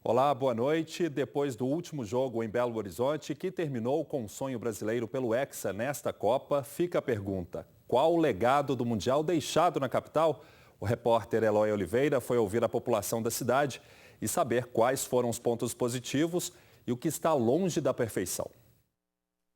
Olá, boa noite. Depois do último jogo em Belo Horizonte, que terminou com um sonho brasileiro pelo Hexa nesta Copa, fica a pergunta: qual o legado do Mundial deixado na capital? O repórter Eloy Oliveira foi ouvir a população da cidade e saber quais foram os pontos positivos e o que está longe da perfeição.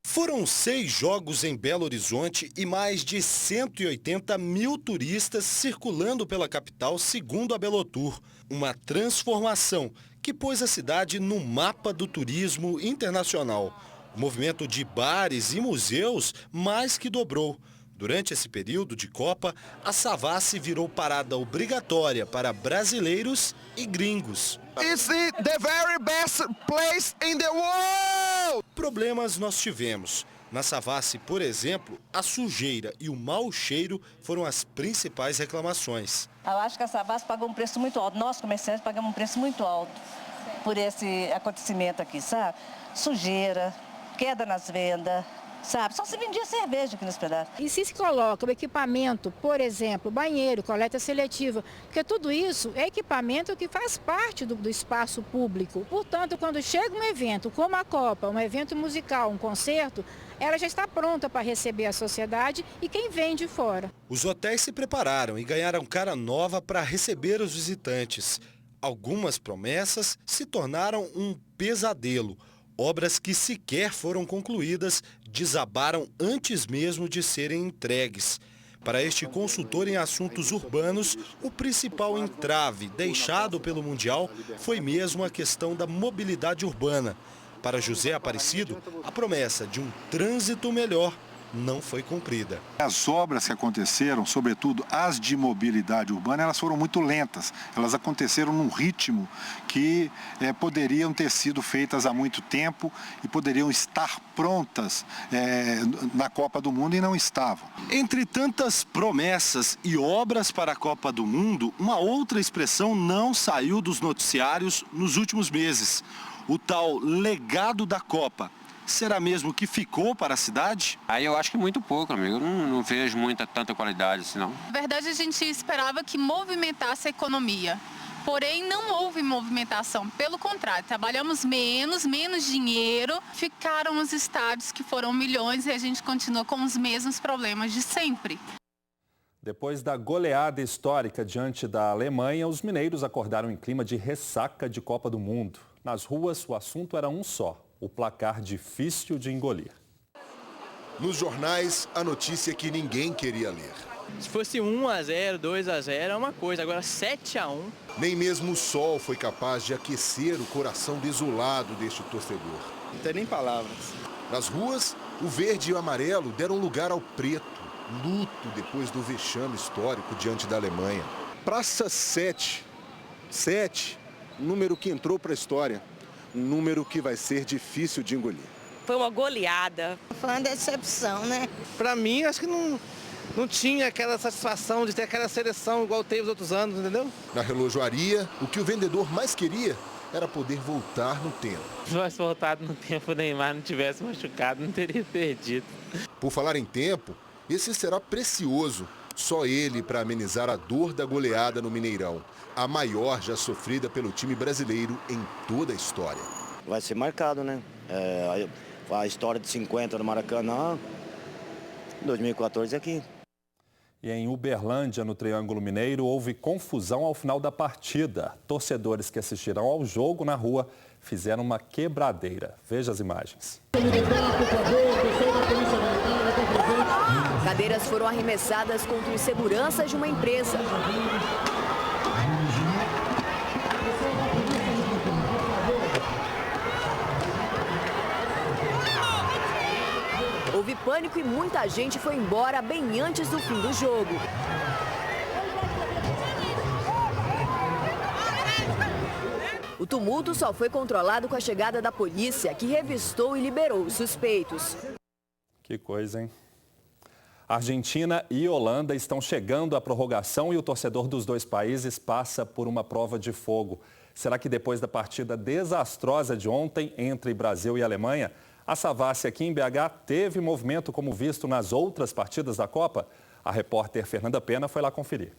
Foram 6 jogos em Belo Horizonte e mais de 180 mil turistas circulando pela capital, segundo a Belotour. Uma transformação que pôs a cidade no mapa do turismo internacional. O movimento de bares e museus mais que dobrou. Durante esse período de Copa, a Savassi virou parada obrigatória para brasileiros e gringos. It's the very best place in the world! Problemas nós tivemos. Na Savassi, por exemplo, a sujeira e o mau cheiro foram as principais reclamações. Eu acho que a Savassi pagou um preço muito alto. Nós, comerciantes, pagamos um preço muito alto por esse acontecimento aqui, sabe? Sujeira, queda nas vendas. Sabe, só se vendia cerveja aqui nesse pedaço. E se coloca o equipamento, por exemplo, banheiro, coleta seletiva, porque tudo isso é equipamento que faz parte do espaço público. Portanto, quando chega um evento como a Copa, um evento musical, um concerto, ela já está pronta para receber a sociedade e quem vem de fora. Os hotéis se prepararam e ganharam cara nova para receber os visitantes. Algumas promessas se tornaram um pesadelo. Obras que sequer foram concluídas desabaram antes mesmo de serem entregues. Para este consultor em assuntos urbanos, o principal entrave deixado pelo Mundial foi mesmo a questão da mobilidade urbana. Para José Aparecido, a promessa de um trânsito melhor não foi cumprida. As obras que aconteceram, sobretudo as de mobilidade urbana, elas foram muito lentas. Elas aconteceram num ritmo que poderiam ter sido feitas há muito tempo e poderiam estar prontas na Copa do Mundo e não estavam. Entre tantas promessas e obras para a Copa do Mundo, uma outra expressão não saiu dos noticiários nos últimos meses. O tal legado da Copa. Será mesmo que ficou para a cidade? Aí eu acho que muito pouco, amigo. Eu não vejo tanta qualidade assim, não. Na verdade, a gente esperava que movimentasse a economia. Porém, não houve movimentação. Pelo contrário, trabalhamos menos dinheiro. Ficaram os estádios que foram milhões e a gente continua com os mesmos problemas de sempre. Depois da goleada histórica diante da Alemanha, os mineiros acordaram em clima de ressaca de Copa do Mundo. Nas ruas, o assunto era um só: o placar difícil de engolir. Nos jornais, a notícia que ninguém queria ler. Se fosse 1-0, 2-0 é uma coisa, agora 7-1. Nem mesmo o sol foi capaz de aquecer o coração desolado deste torcedor. Não tem nem palavras. Nas ruas, o verde e o amarelo deram lugar ao preto, luto depois do vexame histórico diante da Alemanha. Praça 7, número que entrou para a história. Um número que vai ser difícil de engolir. Foi uma goleada. Foi uma decepção, né? Para mim, acho que não tinha aquela satisfação de ter aquela seleção igual teve os outros anos, entendeu? Na relojoaria, o que o vendedor mais queria era poder voltar no tempo. Se tivesse voltado no tempo, o Neymar não tivesse machucado, não teria perdido. Por falar em tempo, esse será precioso. Só ele para amenizar a dor da goleada no Mineirão. A maior já sofrida pelo time brasileiro em toda a história. Vai ser marcado, né? A história de 50 no Maracanã, 2014 aqui. E em Uberlândia, no Triângulo Mineiro, houve confusão ao final da partida. Torcedores que assistiram ao jogo na rua fizeram uma quebradeira. Veja as imagens. Cadeiras foram arremessadas contra os seguranças de uma empresa. Houve pânico e muita gente foi embora bem antes do fim do jogo. O tumulto só foi controlado com a chegada da polícia, que revistou e liberou os suspeitos. Que coisa, hein? Argentina e Holanda estão chegando à prorrogação e o torcedor dos dois países passa por uma prova de fogo. Será que depois da partida desastrosa de ontem entre Brasil e Alemanha, a Savassi aqui em BH teve movimento como visto nas outras partidas da Copa? A repórter Fernanda Pena foi lá conferir.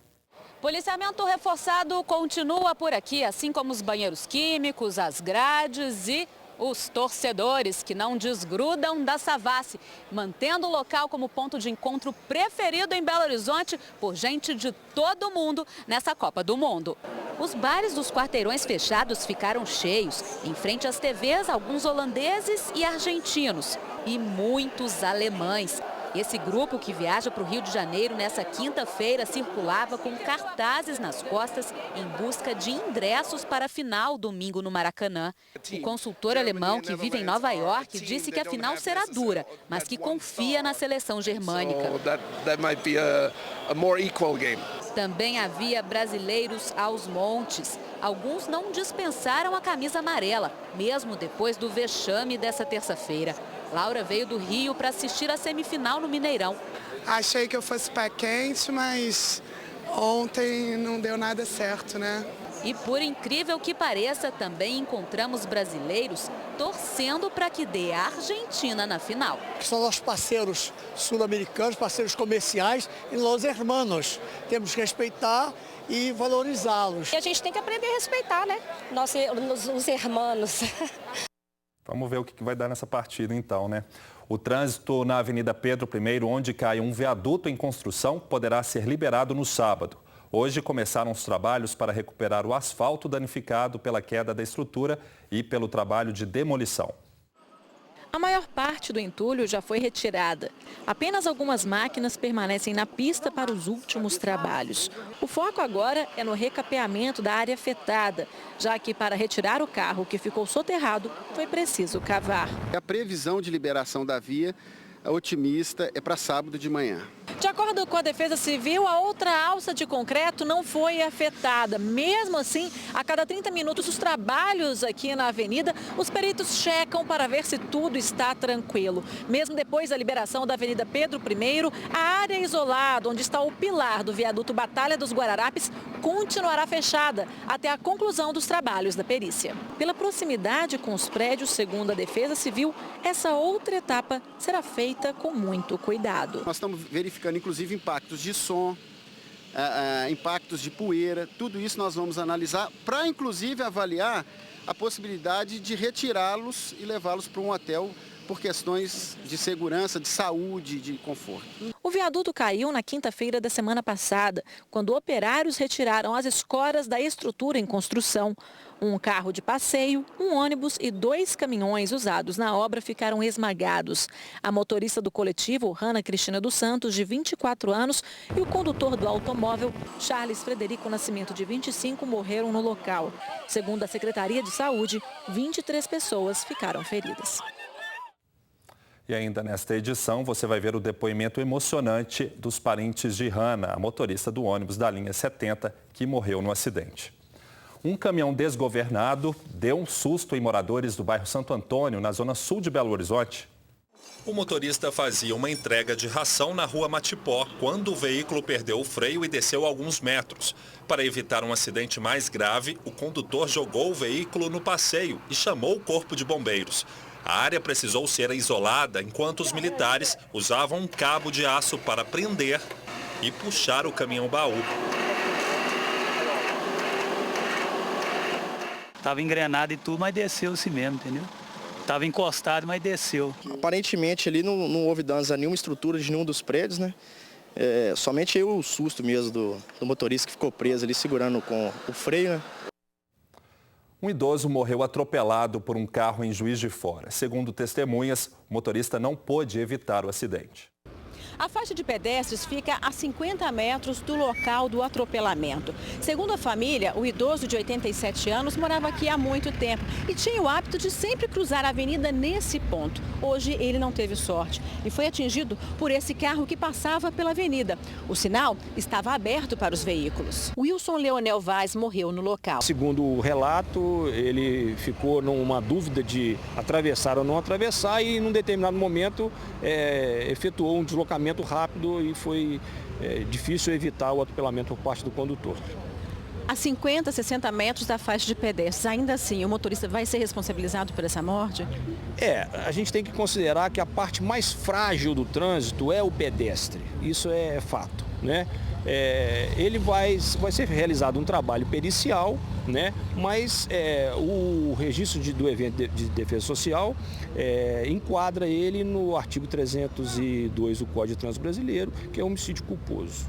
Policiamento reforçado continua por aqui, assim como os banheiros químicos, as grades e os torcedores que não desgrudam da Savassi, mantendo o local como ponto de encontro preferido em Belo Horizonte por gente de todo o mundo nessa Copa do Mundo. Os bares dos quarteirões fechados ficaram cheios. Em frente às TVs, alguns holandeses e argentinos e muitos alemães. Esse grupo que viaja para o Rio de Janeiro nessa quinta-feira circulava com cartazes nas costas em busca de ingressos para a final domingo no Maracanã. O consultor alemão que vive em Nova York disse que a final será dura, mas que confia na seleção germânica. Também havia brasileiros aos montes. Alguns não dispensaram a camisa amarela, mesmo depois do vexame dessa terça-feira. Laura veio do Rio para assistir a semifinal no Mineirão. Achei que eu fosse pé quente, mas ontem não deu nada certo, né? E por incrível que pareça, também encontramos brasileiros torcendo para que dê a Argentina na final. Que são nossos parceiros sul-americanos, parceiros comerciais e los hermanos. Temos que respeitar e valorizá-los. E a gente tem que aprender a respeitar, né? Os hermanos. Vamos ver o que vai dar nessa partida então, né? O trânsito na Avenida Pedro I, onde cai um viaduto em construção, poderá ser liberado no sábado. Hoje começaram os trabalhos para recuperar o asfalto danificado pela queda da estrutura e pelo trabalho de demolição. A maior parte do entulho já foi retirada. Apenas algumas máquinas permanecem na pista para os últimos trabalhos. O foco agora é no recapeamento da área afetada, já que para retirar o carro que ficou soterrado foi preciso cavar. A previsão de liberação da via otimista é para sábado de manhã. De acordo com a Defesa Civil, a outra alça de concreto não foi afetada. Mesmo assim, a cada 30 minutos, os trabalhos aqui na avenida, os peritos checam para ver se tudo está tranquilo. Mesmo depois da liberação da Avenida Pedro I, a área isolada, onde está o pilar do viaduto Batalha dos Guararapes, continuará fechada até a conclusão dos trabalhos da perícia. Pela proximidade com os prédios, segundo a Defesa Civil, essa outra etapa será feita com muito cuidado. Nós estamos verificando inclusive impactos de som, impactos de poeira, tudo isso nós vamos analisar para inclusive avaliar a possibilidade de retirá-los e levá-los para um hotel por questões de segurança, de saúde, de conforto. O viaduto caiu na quinta-feira da semana passada, quando operários retiraram as escoras da estrutura em construção. Um carro de passeio, um ônibus e 2 caminhões usados na obra ficaram esmagados. A motorista do coletivo, Rana Cristina dos Santos, de 24 anos, e o condutor do automóvel, Charles Frederico Nascimento, de 25, morreram no local. Segundo a Secretaria de Saúde, 23 pessoas ficaram feridas. E ainda nesta edição, você vai ver o depoimento emocionante dos parentes de Rana, a motorista do ônibus da linha 70, que morreu no acidente. Um caminhão desgovernado deu um susto em moradores do bairro Santo Antônio, na zona sul de Belo Horizonte. O motorista fazia uma entrega de ração na rua Matipó, quando o veículo perdeu o freio e desceu alguns metros. Para evitar um acidente mais grave, o condutor jogou o veículo no passeio e chamou o corpo de bombeiros. A área precisou ser isolada enquanto os militares usavam um cabo de aço para prender e puxar o caminhão-baú. Estava engrenado e tudo, mas desceu-se mesmo, entendeu? Estava encostado, mas desceu. Aparentemente ali não houve danos a nenhuma estrutura de nenhum dos prédios, né? Somente o susto mesmo do motorista que ficou preso ali segurando com o freio, né? Um idoso morreu atropelado por um carro em Juiz de Fora. Segundo testemunhas, o motorista não pôde evitar o acidente. A faixa de pedestres fica a 50 metros do local do atropelamento. Segundo a família, o idoso de 87 anos morava aqui há muito tempo e tinha o hábito de sempre cruzar a avenida nesse ponto. Hoje ele não teve sorte e foi atingido por esse carro que passava pela avenida. O sinal estava aberto para os veículos. Wilson Leonel Vaz morreu no local. Segundo o relato, ele ficou numa dúvida de atravessar ou não atravessar e, num determinado momento, efetuou um deslocamento rápido e foi difícil evitar o atropelamento por parte do condutor. A 50, 60 metros da faixa de pedestres, ainda assim, o motorista vai ser responsabilizado por essa morte? A gente tem que considerar que a parte mais frágil do trânsito é o pedestre, isso é fato, né? ele vai ser realizado um trabalho pericial, né? Mas o registro do evento de defesa social enquadra ele no artigo 302 do Código de Trânsito Brasileiro, que é homicídio culposo.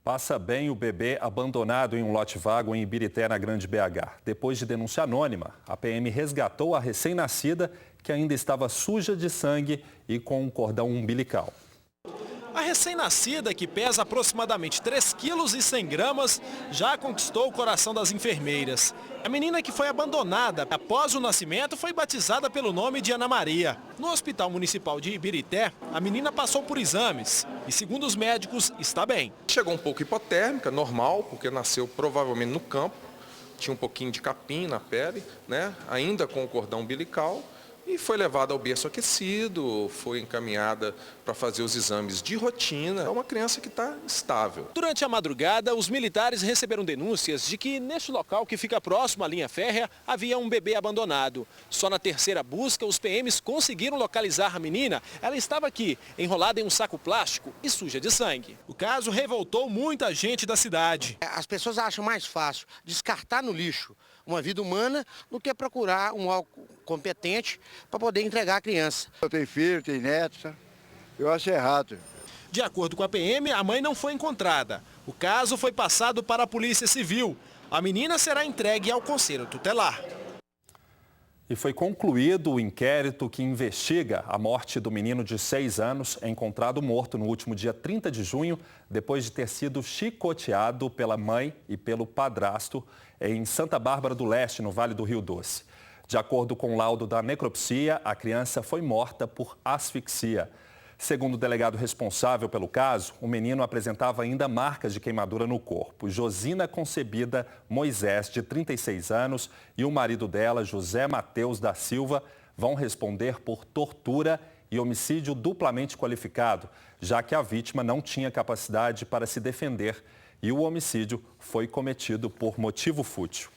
Passa bem o bebê abandonado em um lote vago em Ibirité, na Grande BH. Depois de denúncia anônima, a PM resgatou a recém-nascida, que ainda estava suja de sangue e com um cordão umbilical. A recém-nascida, que pesa aproximadamente 3,1 kg, já conquistou o coração das enfermeiras. A menina, que foi abandonada após o nascimento, foi batizada pelo nome de Ana Maria. No Hospital Municipal de Ibirité, a menina passou por exames e, segundo os médicos, está bem. Chegou um pouco hipotérmica, normal, porque nasceu provavelmente no campo. Tinha um pouquinho de capim na pele, né? Ainda com o cordão umbilical. E foi levada ao berço aquecido, foi encaminhada para fazer os exames de rotina. É uma criança que está estável. Durante a madrugada, os militares receberam denúncias de que neste local, que fica próximo à linha férrea, havia um bebê abandonado. Só na terceira busca, os PMs conseguiram localizar a menina. Ela estava aqui, enrolada em um saco plástico e suja de sangue. O caso revoltou muita gente da cidade. As pessoas acham mais fácil descartar no lixo uma vida humana do que procurar um órgão competente para poder entregar a criança. Eu tenho filho, tenho neto, eu acho errado. De acordo com a PM, a mãe não foi encontrada. O caso foi passado para a Polícia Civil. A menina será entregue ao Conselho Tutelar. E foi concluído o inquérito que investiga a morte do menino de 6 anos, encontrado morto no último dia 30 de junho, depois de ter sido chicoteado pela mãe e pelo padrasto em Santa Bárbara do Leste, no Vale do Rio Doce. De acordo com o laudo da necropsia, a criança foi morta por asfixia. Segundo o delegado responsável pelo caso, o menino apresentava ainda marcas de queimadura no corpo. Josina Concebida Moisés, de 36 anos, e o marido dela, José Mateus da Silva, vão responder por tortura e homicídio duplamente qualificado, já que a vítima não tinha capacidade para se defender e o homicídio foi cometido por motivo fútil.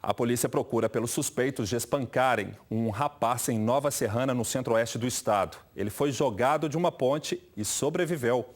A polícia procura pelos suspeitos de espancarem um rapaz em Nova Serrana, no centro-oeste do estado. Ele foi jogado de uma ponte e sobreviveu.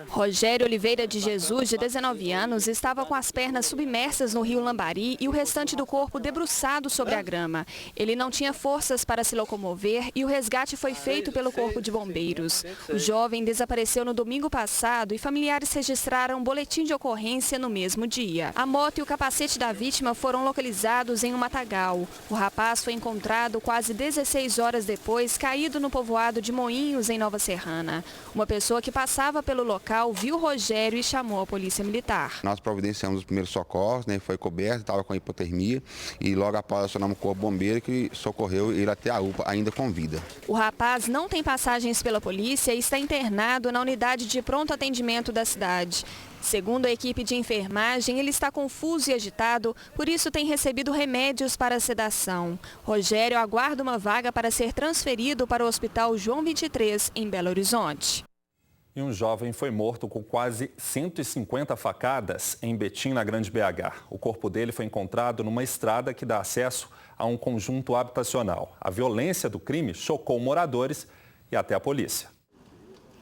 Rogério Oliveira de Jesus, de 19 anos, estava com as pernas submersas no rio Lambari e o restante do corpo debruçado sobre a grama. Ele não tinha forças para se locomover e o resgate foi feito pelo Corpo de Bombeiros. O jovem desapareceu no domingo passado e familiares registraram um boletim de ocorrência no mesmo dia. A moto e o capacete da vítima foram localizados em um matagal. O rapaz foi encontrado quase 16 horas depois, caído no povoado de Moinhos, em Nova Serrana. Uma pessoa que passava pelo local viu Rogério e chamou a polícia militar. Nós providenciamos os primeiros socorros, né, foi coberto, estava com hipotermia e logo após acionamos o corpo bombeiro que socorreu ele até a UPA, ainda com vida. O rapaz não tem passagens pela polícia e está internado na unidade de pronto atendimento da cidade. Segundo a equipe de enfermagem, ele está confuso e agitado, por isso tem recebido remédios para sedação. Rogério aguarda uma vaga para ser transferido para o Hospital João 23, em Belo Horizonte. E um jovem foi morto com quase 150 facadas em Betim, na Grande BH. O corpo dele foi encontrado numa estrada que dá acesso a um conjunto habitacional. A violência do crime chocou moradores e até a polícia.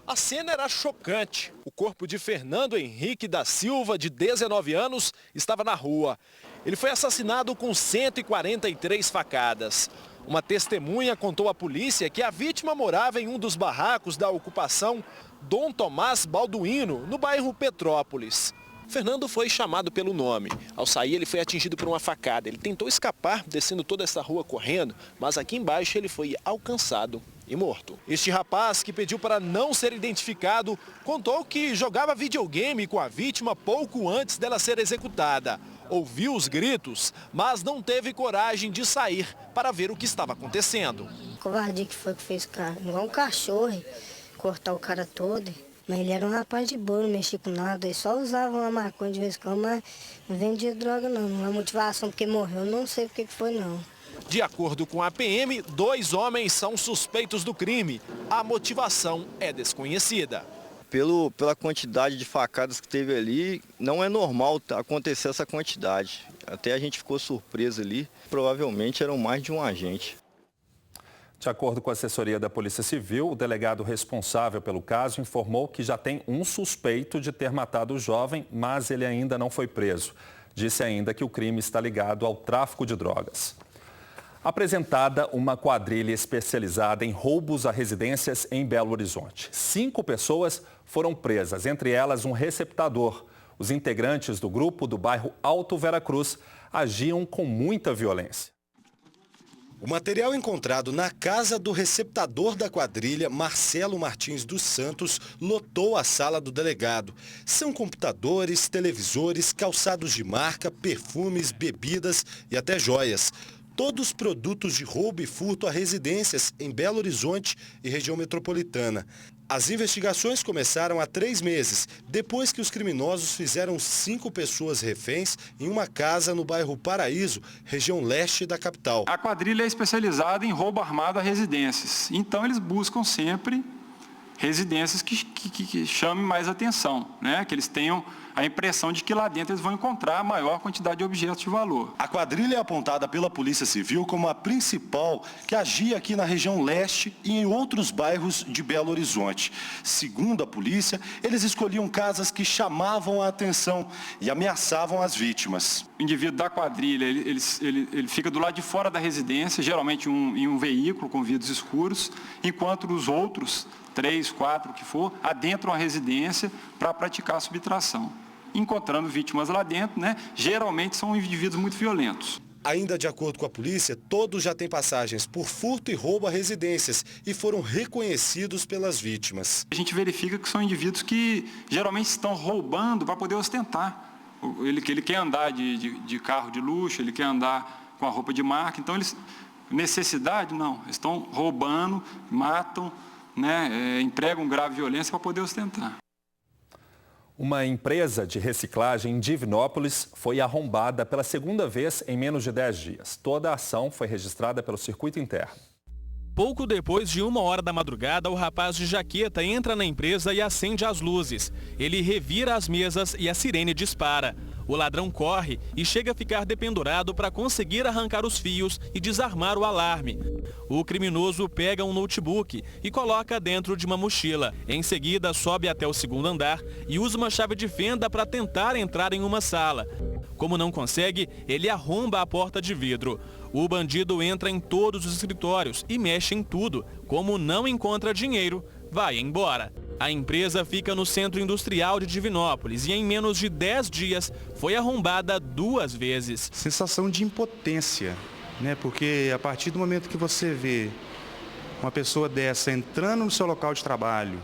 A cena era chocante. O corpo de Fernando Henrique da Silva, de 19 anos, estava na rua. Ele foi assassinado com 143 facadas. Uma testemunha contou à polícia que a vítima morava em um dos barracos da ocupação Dom Tomás Balduino, no bairro Petrópolis. Fernando foi chamado pelo nome. Ao sair, ele foi atingido por uma facada. Ele tentou escapar, descendo toda essa rua correndo, mas aqui embaixo ele foi alcançado e morto. Este rapaz, que pediu para não ser identificado, contou que jogava videogame com a vítima pouco antes dela ser executada. Ouviu os gritos, mas não teve coragem de sair para ver o que estava acontecendo. Covardia que foi que fez o cara, igual um cachorro, cortar o cara todo. Mas ele era um rapaz de boa, não mexia com nada, ele só usava uma maconha de vez em quando, mas não vendia droga não. Não é motivação porque morreu, não sei porque que foi não. De acordo com a PM, 2 homens são suspeitos do crime. A motivação é desconhecida. Pela quantidade de facadas que teve ali, não é normal acontecer essa quantidade. Até a gente ficou surpreso ali, provavelmente eram mais de um agente. De acordo com a assessoria da Polícia Civil, o delegado responsável pelo caso informou que já tem um suspeito de ter matado o jovem, mas ele ainda não foi preso. Disse ainda que o crime está ligado ao tráfico de drogas. Apresentada uma quadrilha especializada em roubos a residências em Belo Horizonte. 5 pessoas foram presas, entre elas um receptador. Os integrantes do grupo do bairro Alto Veracruz agiam com muita violência. O material encontrado na casa do receptador da quadrilha, Marcelo Martins dos Santos, lotou a sala do delegado. São computadores, televisores, calçados de marca, perfumes, bebidas e até joias. Todos produtos de roubo e furto a residências em Belo Horizonte e região metropolitana. As investigações começaram há 3 meses, depois que os criminosos fizeram 5 pessoas reféns em uma casa no bairro Paraíso, região leste da capital. A quadrilha é especializada em roubo armado a residências, então eles buscam sempre residências que chamem mais atenção, né? Que eles tenham a impressão de que lá dentro eles vão encontrar a maior quantidade de objetos de valor. A quadrilha é apontada pela Polícia Civil como a principal que agia aqui na região leste e em outros bairros de Belo Horizonte. Segundo a polícia, eles escolhiam casas que chamavam a atenção e ameaçavam as vítimas. O indivíduo da quadrilha, ele fica do lado de fora da residência, geralmente em um veículo com vidros escuros, enquanto os outros 3, 4, o que for, adentram a residência para praticar a subtração. Encontrando vítimas lá dentro, né? Geralmente são indivíduos muito violentos. Ainda de acordo com a polícia, todos já têm passagens por furto e roubo a residências e foram reconhecidos pelas vítimas. A gente verifica que são indivíduos que geralmente estão roubando para poder ostentar. Ele quer andar de carro de luxo, ele quer andar com a roupa de marca, então eles, necessidade, não, eles estão roubando, matam, né, empregam grave violência para poder ostentar. Uma empresa de reciclagem em Divinópolis foi arrombada pela 2ª vez em menos de 10 dias. Toda a ação foi registrada pelo circuito interno. Pouco depois de 1h da madrugada, o rapaz de jaqueta entra na empresa e acende as luzes. Ele revira as mesas e a sirene dispara. O ladrão corre e chega a ficar dependurado para conseguir arrancar os fios e desarmar o alarme. O criminoso pega um notebook e coloca dentro de uma mochila. Em seguida, sobe até o 2º andar e usa uma chave de fenda para tentar entrar em uma sala. Como não consegue, ele arromba a porta de vidro. O bandido entra em todos os escritórios e mexe em tudo. Como não encontra dinheiro, vai embora. A empresa fica no centro industrial de Divinópolis e em menos de 10 dias foi arrombada 2 vezes. Sensação de impotência, né? Porque a partir do momento que você vê uma pessoa dessa entrando no seu local de trabalho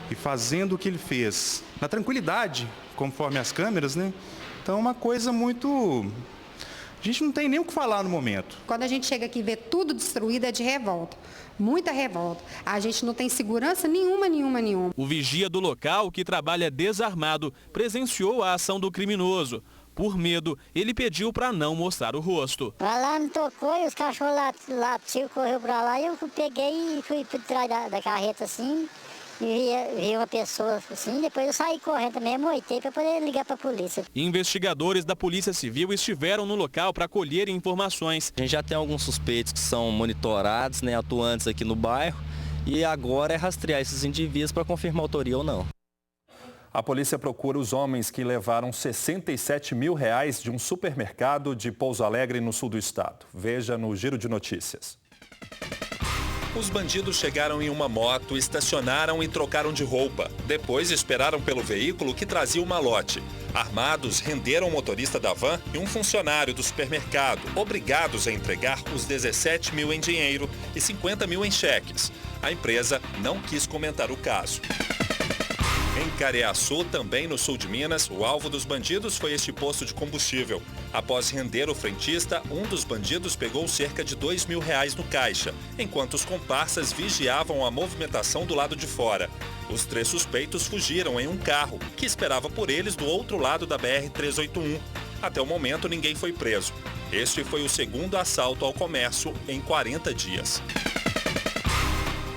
e fazendo o que ele fez, na tranquilidade, conforme as câmeras, né? Então é uma coisa muito... A gente não tem nem o que falar no momento. Quando a gente chega aqui e vê tudo destruído, é de revolta. Muita revolta. A gente não tem segurança nenhuma. O vigia do local, que trabalha desarmado, presenciou a ação do criminoso. Por medo, ele pediu para não mostrar o rosto. Vai lá, me tocou e os cachorros latiam, correu para lá e eu peguei e fui por trás da carreta assim. E vi uma pessoa assim, depois eu saí correndo também, moitei para poder ligar para a polícia. Investigadores da Polícia Civil estiveram no local para colher informações. A gente já tem alguns suspeitos que são monitorados, né, atuantes aqui no bairro, e agora é rastrear esses indivíduos para confirmar a autoria ou não. A polícia procura os homens que levaram R$67 mil de um supermercado de Pouso Alegre, no sul do estado. Veja no Giro de Notícias. Os bandidos chegaram em uma moto, estacionaram e trocaram de roupa. Depois esperaram pelo veículo que trazia o malote. Armados, renderam o motorista da van e um funcionário do supermercado, obrigados a entregar os 17 mil em dinheiro e 50 mil em cheques. A empresa não quis comentar o caso. Em Careaçu, também no sul de Minas, o alvo dos bandidos foi este posto de combustível. Após render o frentista, um dos bandidos pegou cerca de R$2 mil no caixa, enquanto os comparsas vigiavam a movimentação do lado de fora. Os 3 suspeitos fugiram em um carro, que esperava por eles do outro lado da BR-381. Até o momento, ninguém foi preso. Este foi o 2º assalto ao comércio em 40 dias.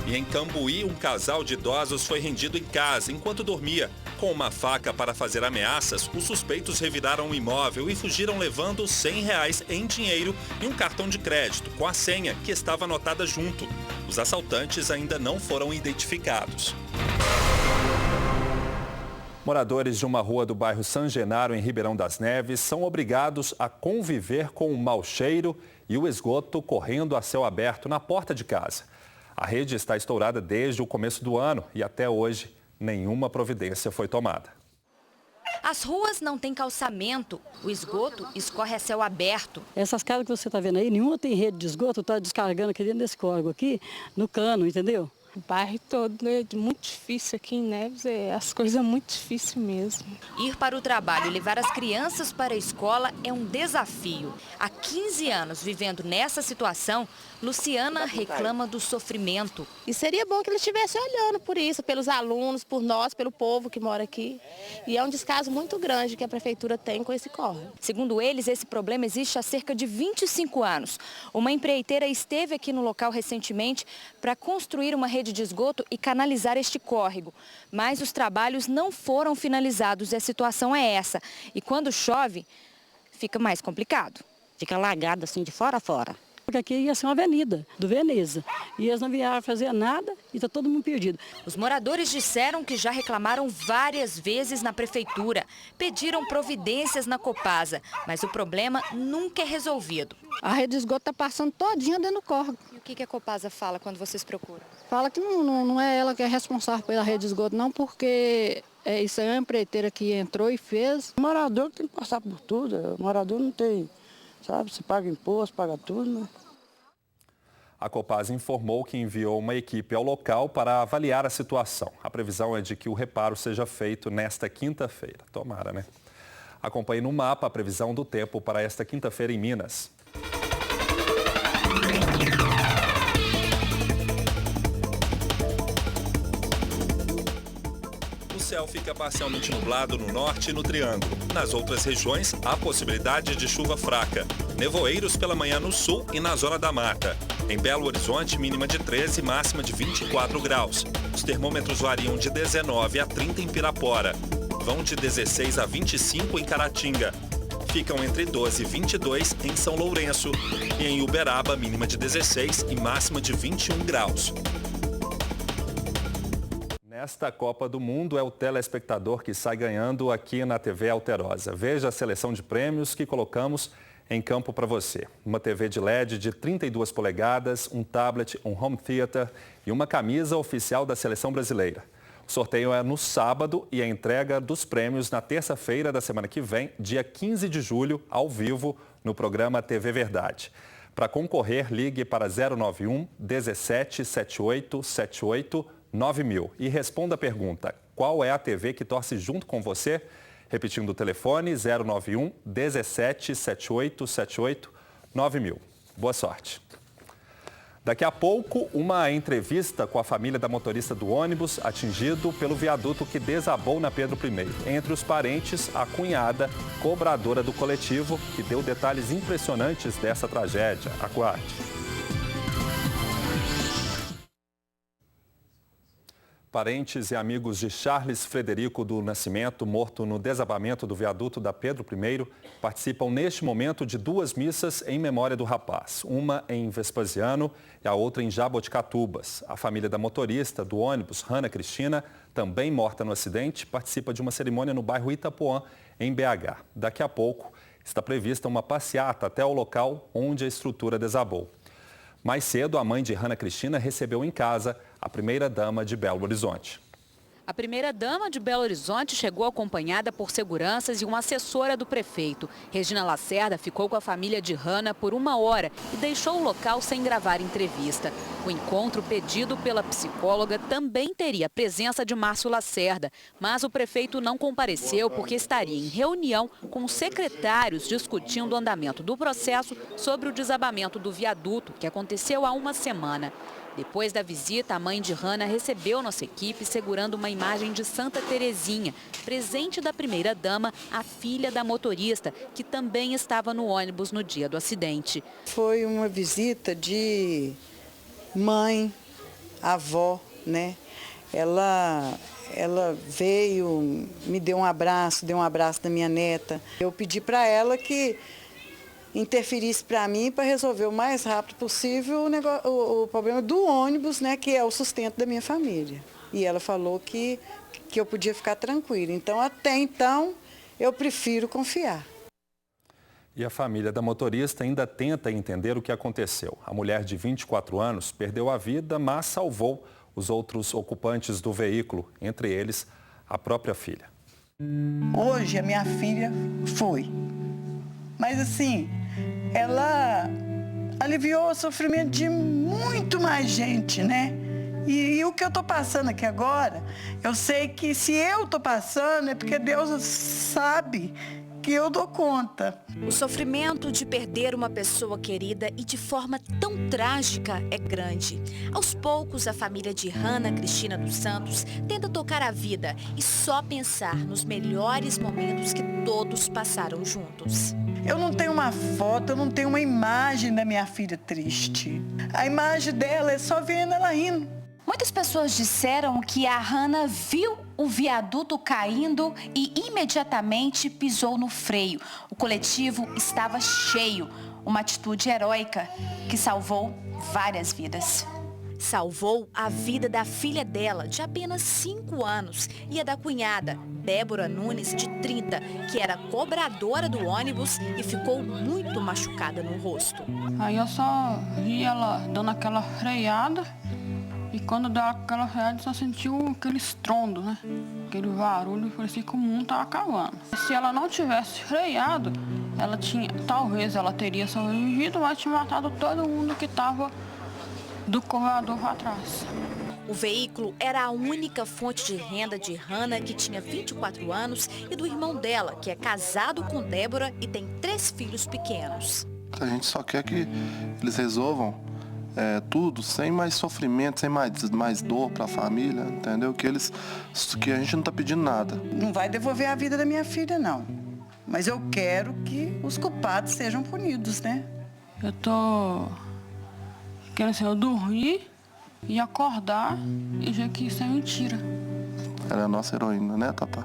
E em Cambuí, um casal de idosos foi rendido em casa enquanto dormia. com uma faca para fazer ameaças, os suspeitos reviraram o imóvel e fugiram levando R$100 em dinheiro e um cartão de crédito com a senha que estava anotada junto. Os assaltantes ainda não foram identificados. Moradores de uma rua do bairro San Genaro, em Ribeirão das Neves, são obrigados a conviver com o mau cheiro e o esgoto correndo a céu aberto na porta de casa. A rede está estourada desde o começo do ano e até hoje nenhuma providência foi tomada. As ruas não têm calçamento, o esgoto escorre a céu aberto. Essas casas que você está vendo aí, nenhuma tem rede de esgoto, está descarregando aqui dentro desse córrego aqui, no cano, entendeu? O bairro todo é muito difícil aqui em Neves, as coisas muito difíceis mesmo. Ir para o trabalho e levar as crianças para a escola é um desafio. Há 15 anos vivendo nessa situação, Luciana reclama do sofrimento. E seria bom que eles estivessem olhando por isso, pelos alunos, por nós, pelo povo que mora aqui. E é um descaso muito grande que a prefeitura tem com esse córrego. Segundo eles, esse problema existe há cerca de 25 anos. Uma empreiteira esteve aqui no local recentemente para construir uma rede de esgoto e canalizar este córrego. Mas os trabalhos não foram finalizados e a situação é essa. E quando chove, fica mais complicado. Fica alagado assim de fora a fora. Porque aqui ia ser uma avenida do Veneza. E eles não vieram fazer nada e está todo mundo perdido. Os moradores disseram que já reclamaram várias vezes na prefeitura. Pediram providências na Copasa, mas o problema nunca é resolvido. A rede de esgoto está passando todinha dentro do córrego. E o que a Copasa fala quando vocês procuram? Fala que não é ela que é responsável pela rede de esgoto, não, porque isso é uma empreiteira que entrou e fez. O morador tem que passar por tudo, o morador não tem, sabe, se paga imposto, paga tudo, né? A Copasa informou que enviou uma equipe ao local para avaliar a situação. A previsão é de que o reparo seja feito nesta quinta-feira. Tomara, né? Acompanhe no mapa a previsão do tempo para esta quinta-feira em Minas. O céu fica parcialmente nublado no norte e no Triângulo. Nas outras regiões, há possibilidade de chuva fraca. Nevoeiros pela manhã no sul e na zona da mata. Em Belo Horizonte, mínima de 13 e máxima de 24 graus. Os termômetros variam de 19 a 30 em Pirapora. Vão de 16 a 25 em Caratinga. Ficam entre 12 e 22 em São Lourenço. E em Uberaba, mínima de 16 e máxima de 21 graus. Nesta Copa do Mundo é o telespectador que sai ganhando aqui na TV Alterosa. Veja a seleção de prêmios que colocamos em campo para você. Uma TV de LED de 32 polegadas, um tablet, um home theater e uma camisa oficial da Seleção Brasileira. O sorteio é no sábado e a entrega dos prêmios na terça-feira da semana que vem, dia 15 de julho, ao vivo, no programa TV Verdade. Para concorrer, ligue para 091 17 78 78 9000 e responda a pergunta: qual é a TV que torce junto com você? Repetindo o telefone, 091 17 78 78 9000. Boa sorte. Daqui a pouco, uma entrevista com a família da motorista do ônibus atingido pelo viaduto que desabou na Pedro I. Entre os parentes, a cunhada, cobradora do coletivo, que deu detalhes impressionantes dessa tragédia. Aguarde. Parentes e amigos de Charles Frederico do Nascimento, morto no desabamento do viaduto da Pedro I, participam neste momento de duas missas em memória do rapaz. Uma em Vespasiano e a outra em Jaboticatubas. A família da motorista do ônibus, Ana Cristina, também morta no acidente, participa de uma cerimônia no bairro Itapuã, em BH. Daqui a pouco está prevista uma passeata até o local onde a estrutura desabou. Mais cedo, a mãe de Ana Cristina recebeu em casa a primeira-dama de Belo Horizonte. A primeira-dama de Belo Horizonte chegou acompanhada por seguranças e uma assessora do prefeito. Regina Lacerda ficou com a família de Hannah por 1 hora e deixou o local sem gravar entrevista. O encontro pedido pela psicóloga também teria a presença de Márcio Lacerda, mas o prefeito não compareceu porque estaria em reunião com os secretários discutindo o andamento do processo sobre o desabamento do viaduto, que aconteceu há 1 semana. Depois da visita, a mãe de Hannah recebeu nossa equipe segurando uma imagem de Santa Terezinha, presente da primeira-dama, a filha da motorista, que também estava no ônibus no dia do acidente. Foi uma visita de mãe, avó, né? Ela Ela veio, me deu um abraço da minha neta. Eu pedi para ela que interferisse para mim para resolver o mais rápido possível o problema do ônibus, né, que é o sustento da minha família. E ela falou que eu podia ficar tranquila. Então, até então, eu prefiro confiar. E a família da motorista ainda tenta entender o que aconteceu. A mulher de 24 anos perdeu a vida, mas salvou os outros ocupantes do veículo, entre eles a própria filha. Hoje a minha filha foi, mas assim, ela aliviou o sofrimento de muito mais gente, né? E o que eu estou passando aqui agora, eu sei que se eu estou passando é porque Deus sabe que eu dou conta. O sofrimento de perder uma pessoa querida e de forma tão trágica é grande. Aos poucos, a família de Hannah Cristina dos Santos tenta tocar a vida e só pensar nos melhores momentos que todos passaram juntos. Eu não tenho uma foto, eu não tenho uma imagem da minha filha triste. A imagem dela é só vendo ela rindo. Muitas pessoas disseram que a Hannah viu o viaduto caindo e imediatamente pisou no freio. O coletivo estava cheio, uma atitude heróica que salvou várias vidas. Salvou a vida da filha dela, de apenas 5 anos, e a da cunhada, Débora Nunes, de 30, que era cobradora do ônibus e ficou muito machucada no rosto. Aí eu só vi ela dando aquela freada. E quando deu aquela freada, só sentiu aquele estrondo, né? Aquele barulho, parecia que o mundo estava acabando. Se ela não tivesse freado, talvez ela teria sobrevivido, mas tinha matado todo mundo que estava do corredor para trás. O veículo era a única fonte de renda de Hannah, que tinha 24 anos, e do irmão dela, que é casado com Débora e tem 3 filhos pequenos. A gente só quer que eles resolvam tudo sem mais sofrimento, sem mais dor para a família, entendeu? Que a gente não está pedindo nada. Não vai devolver a vida da minha filha, não. Mas eu quero que os culpados sejam punidos, né? Eu tô querendo assim, eu dormir e acordar e ver que isso é mentira. Ela é a nossa heroína, né, Tatá?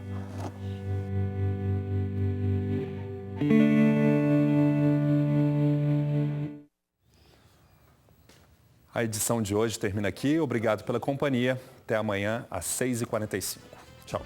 A edição de hoje termina aqui. Obrigado pela companhia. Até amanhã às 6h45. Tchau.